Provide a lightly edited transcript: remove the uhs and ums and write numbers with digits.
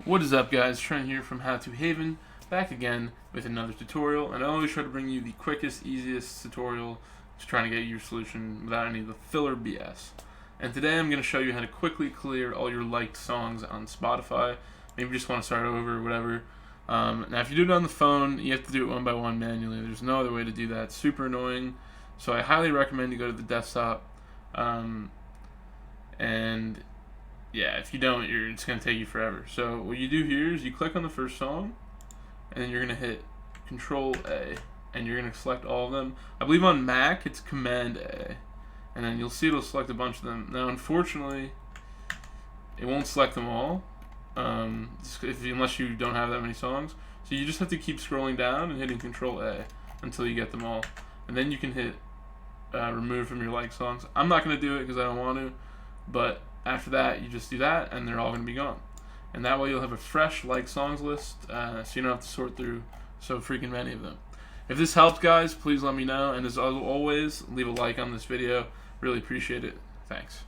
What is up, guys? Trent here from How to Haven, back again with another tutorial, and I always try to bring you the quickest, easiest tutorial to trying to get your solution without any of the filler BS. And today I'm going to show you how to quickly clear all your liked songs on Spotify. Maybe you just want to start over or whatever. Now if you do it on the phone, you have to do it one by one manually. There's no other way to do that. It's super annoying. So I highly recommend you go to the desktop. And yeah, if you don't, it's going to take you forever. So what you do here is you click on the first song, and then you're going to hit Control A, and you're going to select all of them. I believe on Mac it's Command A, and then you'll see it'll select a bunch of them. Now, unfortunately, it won't select them all, unless you don't have that many songs. So you just have to keep scrolling down and hitting Control A until you get them all, and then you can hit Remove from your like songs. I'm not going to do it because I don't want to, but after that, you just do that, and they're all going to be gone. And that way you'll have a fresh like songs list, so you don't have to sort through so freaking many of them. If this helped, guys, please let me know. And as always, leave a like on this video. Really appreciate it. Thanks.